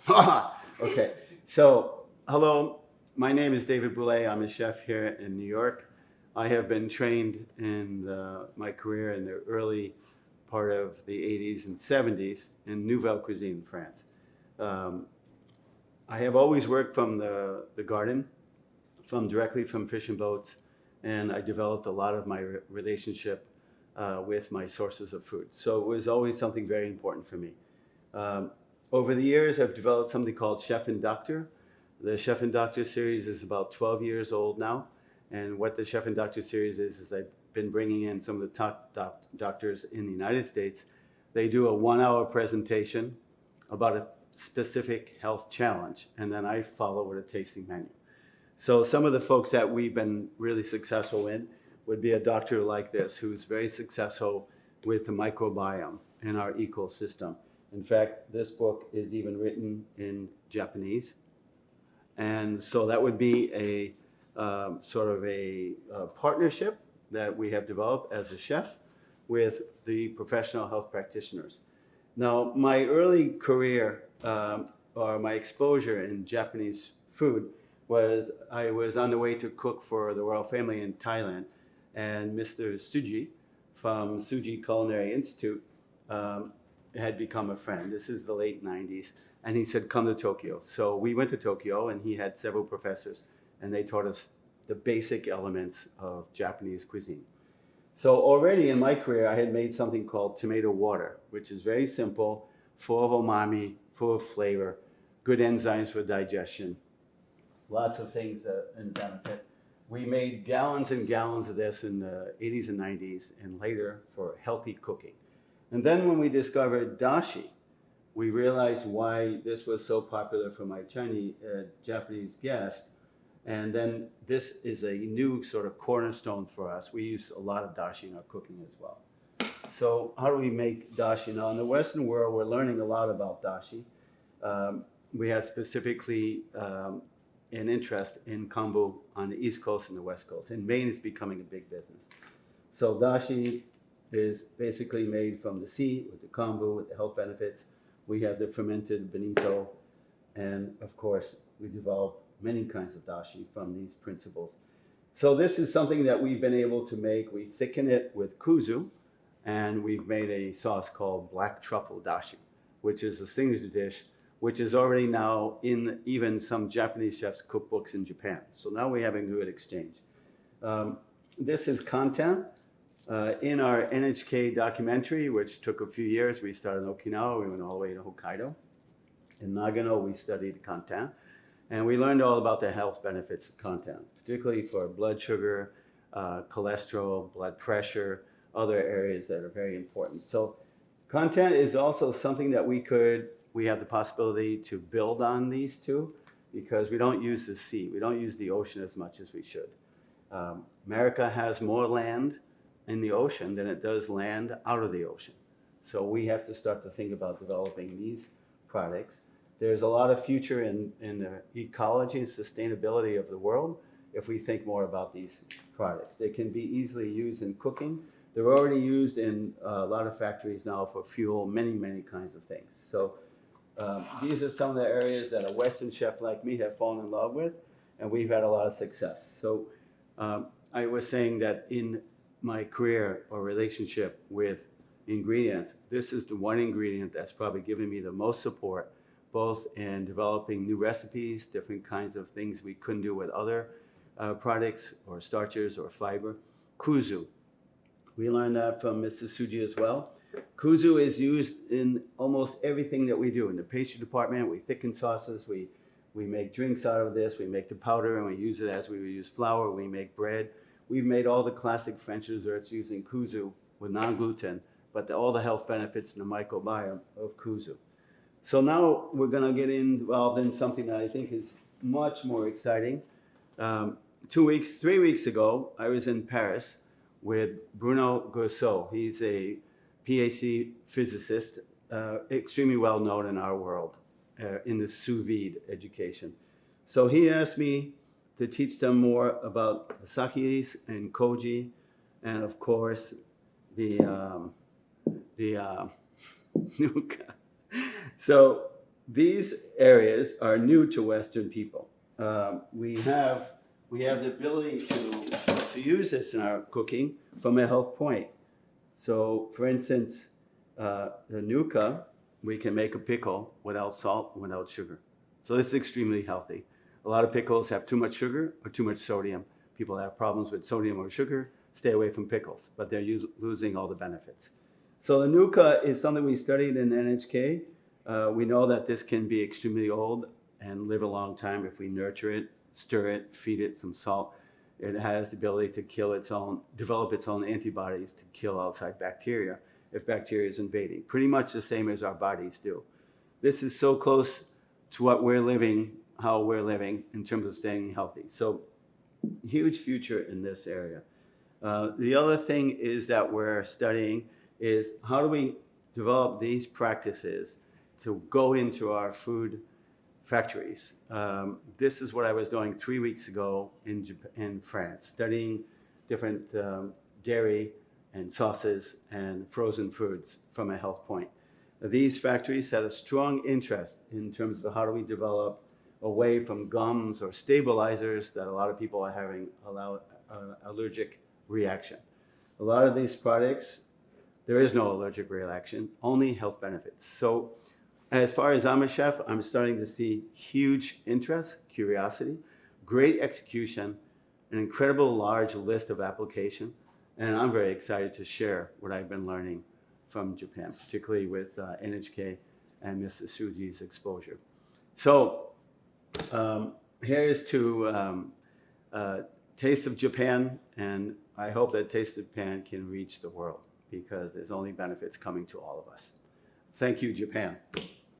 Okay, so hello, my name is David Boulay. I'm a chef here in New York. I have been trained in my career in the early part of the 80s and 70s in Nouvelle Cuisine, France. I have always worked from the garden, directly from fishing boats, and I developed a lot of my relationship with my sources of food. So it was always something very important for me. Over the years, I've developed something called Chef and Doctor. The Chef and Doctor series is about 12 years old now. And what the Chef and Doctor series is I've been bringing in some of the top doctors in the United States. They do a 1-hour presentation about a specific health challenge, and then I follow with a tasting menu. So some of the folks that we've been really successful in would be a doctor like this, who's very successful with the microbiome in our ecosystem. In fact, this book is even written in Japanese. And so that would be a sort of a partnership that we have developed as a chef with the professional health practitioners. Now, my early career or my exposure in Japanese food was I was on the way to cook for the royal family in Thailand, and Mr. Tsuji from Tsuji Culinary Institute had become a friend. This is the late 90s. And he said, come to Tokyo. So we went to Tokyo, and he had several professors, and they taught us the basic elements of Japanese cuisine. So already in my career, I had made something called tomato water, which is very simple, full of umami, full of flavor, good enzymes for digestion, lots of things and benefit. We made gallons and gallons of this in the 80s and 90s, and later for healthy cooking. And then when we discovered dashi, we realized why this was so popular for my Japanese guests. And then this is a new sort of cornerstone for us. We use a lot of dashi in our cooking as well. So how do we make dashi? Now in the Western world, we're learning a lot about dashi. We have specifically an interest in kombu on the East Coast and the West Coast. And Maine is becoming a big business. So dashi is basically made from the sea with the kombu, with the health benefits. We have the fermented bonito, and of course, we develop many kinds of dashi from these principles. So this is something that we've been able to make. We thicken it with kuzu, and we've made a sauce called black truffle dashi, which is a signature dish, which is already now in even some Japanese chefs' cookbooks in Japan. So now we have a good exchange. This is content. In our NHK documentary, which took a few years, we started in Okinawa, we went all the way to Hokkaido. In Nagano, we studied content, and we learned all about the health benefits of content, particularly for blood sugar, cholesterol, blood pressure, other areas that are very important. So content is also something that we have the possibility to build on these two, because we don't use the sea, we don't use the ocean as much as we should. America has more land in the ocean than it does land out of the ocean. So we have to start to think about developing these products. There's a lot of future in the ecology and sustainability of the world if we think more about these products. They can be easily used in cooking. They're already used in a lot of factories now for fuel, many, many kinds of things. So these are some of the areas that a Western chef like me have fallen in love with, and we've had a lot of success. So I was saying that in my career or relationship with ingredients, this is the one ingredient that's probably given me the most support, both in developing new recipes, different kinds of things we couldn't do with other products or starches or fiber. Kuzu. We learned that from Mrs. Tsuji as well. Kuzu is used in almost everything that we do. In the pastry department, we thicken sauces, we make drinks out of this, we make the powder and we use it as we would use flour, we make bread. We've made all the classic French desserts using kuzu with non-gluten, but all the health benefits in the microbiome of kuzu. So now we're going to get involved in something that I think is much more exciting. 3 weeks ago, I was in Paris with Bruno Gousseau. He's a PhD physicist, extremely well known in our world, in the sous vide education. So he asked me to teach them more about the sakis and koji, and of course the nuka. So these areas are new to Western people. We have the ability to use this in our cooking from a health point. So, for instance, the nuka, we can make a pickle without salt, without sugar. So this is extremely healthy. A lot of pickles have too much sugar or too much sodium. People have problems with sodium or sugar, stay away from pickles, but they're losing all the benefits. So the nuka is something we studied in NHK. We know that this can be extremely old and live a long time if we nurture it, stir it, feed it some salt. It has the ability to develop its own antibodies to kill outside bacteria if bacteria is invading. Pretty much the same as our bodies do. This is so close to what we're living, how we're living in terms of staying healthy. So huge future in this area. The other thing is that we're studying is how do we develop these practices to go into our food factories. This is what I was doing 3 weeks ago in France, studying different dairy and sauces and frozen foods from a health point. These factories had a strong interest in terms of how do we develop away from gums or stabilizers that a lot of people are having allergic reaction. A lot of these products, there is no allergic reaction, only health benefits. So as far as I'm a chef, I'm starting to see huge interest, curiosity, great execution, an incredible large list of application, and I'm very excited to share what I've been learning from Japan, particularly with NHK and Mr. Suji's exposure. So here's to Taste of Japan, and I hope that Taste of Japan can reach the world because there's only benefits coming to all of us. Thank you, Japan.